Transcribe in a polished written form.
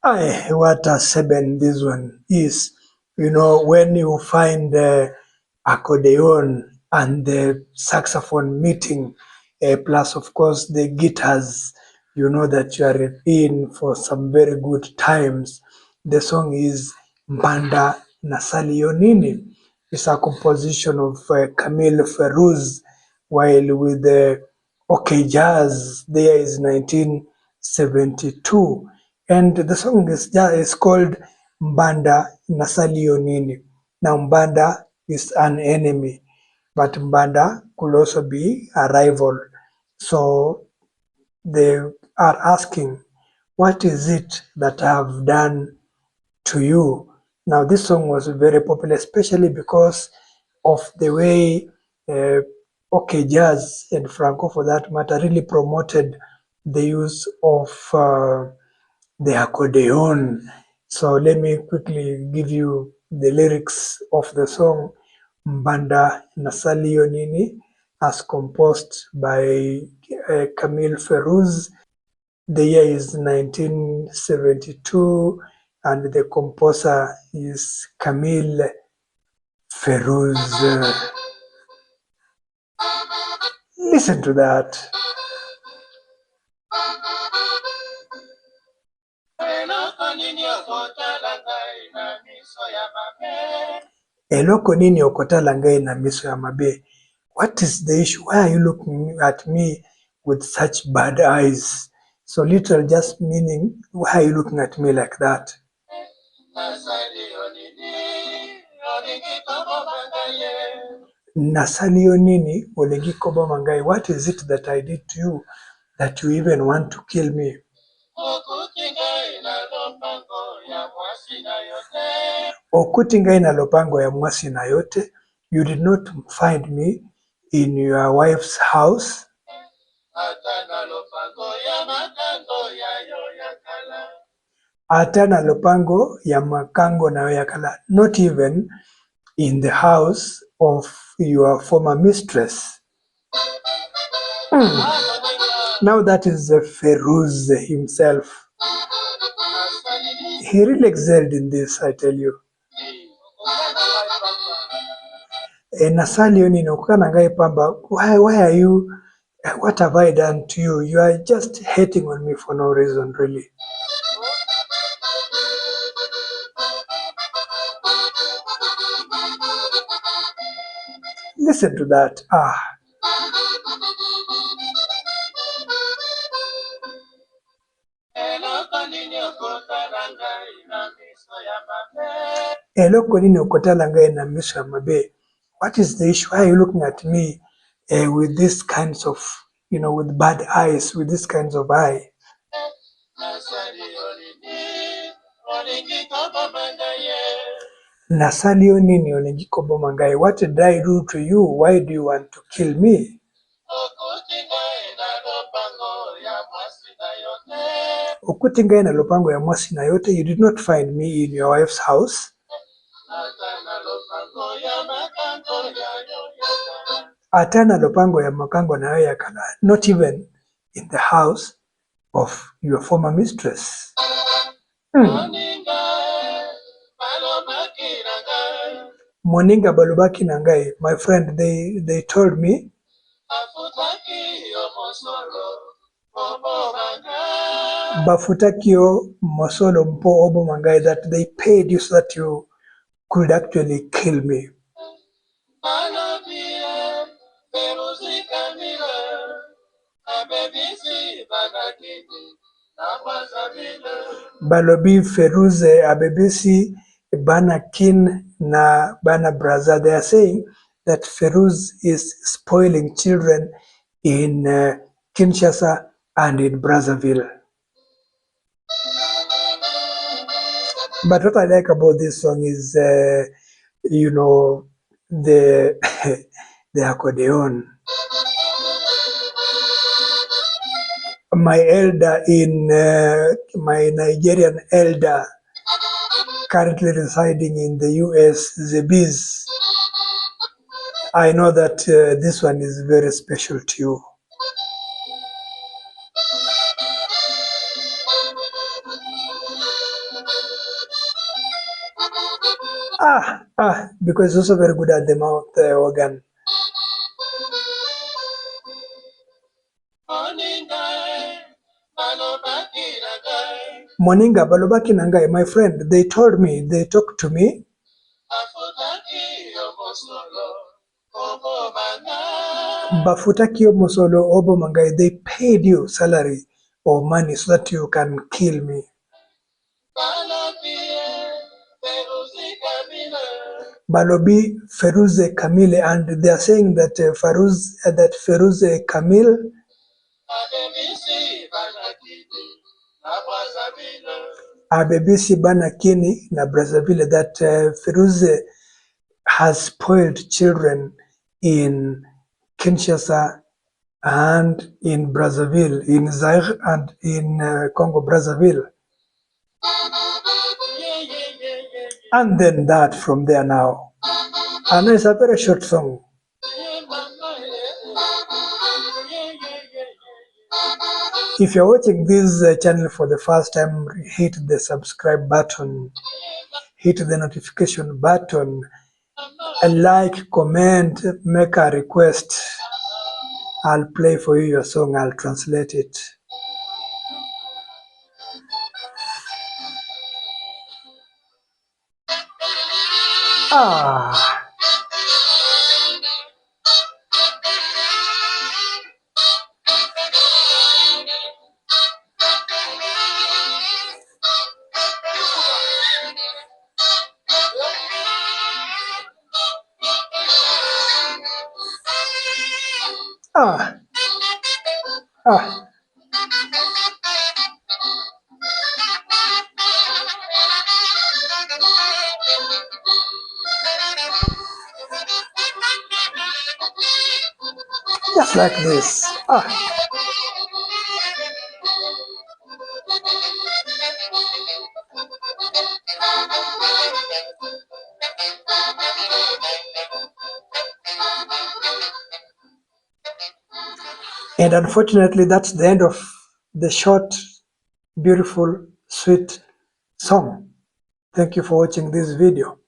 What a seven this one is. You know, when you find the accordion and the saxophone meeting, plus of course the guitars, you know that you are in for some very good times. The song is Mbanda, nasali, nini. It's a composition of Camille Feruzi, while with the OK Jazz there is 1972. And the song is called Mbanda, nasali, nini. Now Mbanda is an enemy, but Mbanda could also be a rival. So they are asking, what is it that I have done to you? Now this song was very popular, especially because of the way OK Jazz and Franco, for that matter, really promoted the use of the accordion. So let me quickly give you the lyrics of the song Mbanda Nasali Nini, as composed by Camille Feruzi. The year is 1972 and the composer is Camille Feruzi. Listen to that. Eloko nini okotala ngai na miso ya mabe? What is the issue? Why are you looking at me with such bad eyes? So literal just meaning, why are you looking at me like that? Nasalio nini olengi kobo mangai. What is it that I did to you that you even want to kill me? Okuti ngai na lopango ya mwasi na yote. You did not find me in your wife's house. Atana lopango ya makango na yakala. Not even in the house of your former mistress. Now that is the Feruzi himself. He really excelled in this, I tell you. Nasali nini ukana ngai pamba. Why are you? What have I done to you? You are just hating on me for no reason, really. Listen to that. Eloko nini okotala ngai na miso ya mabe? What is the issue? Why are you looking at me with these kinds of, with bad eyes, with these kinds of eye? Nasalio nini olengi kobo mangai. What did I do to you? Why do you want to kill me? Okuti ngai na lopango ya mwasi na yote. You did not find me in your wife's house. Atana lopango ya makango na yo yakala. Not even in the house of your former mistress. Moninga balubaki nangai. My friend, they told me Bafutakio Mosolo Mpo Obo Mangai, that they paid you so that you could actually kill me. Balobi Feruzi Abebisi Banakin na Bana Braza. They are saying that Feruzi is spoiling children in Kinshasa and in Brazzaville. But what I like about this song is, the the accordion. My elder my Nigerian elder, currently residing in the US, Zebiz. I know that this one is very special to you. Because it's also very good at the mouth organ. Moninga balobaki nangai, my friend, they told me, they talked to me. Bafutaki yo musolo obo mangai, they paid you salary or money so that you can kill me. Balobi Feruzi Camille, and they are saying that Feruzi Camille Abebisi Banakini na Brazzaville, that Feruzi has spoiled children in Kinshasa and in Brazzaville, in Zaire and in Congo Brazzaville. And then that from there now. And it's a very short song. If you're watching this channel for the first time, hit the subscribe button, hit the notification button, and like, comment, make a request. I'll play for you your song, I'll translate it. Just like this. And unfortunately, that's the end of the short, beautiful, sweet song. Thank you for watching this video.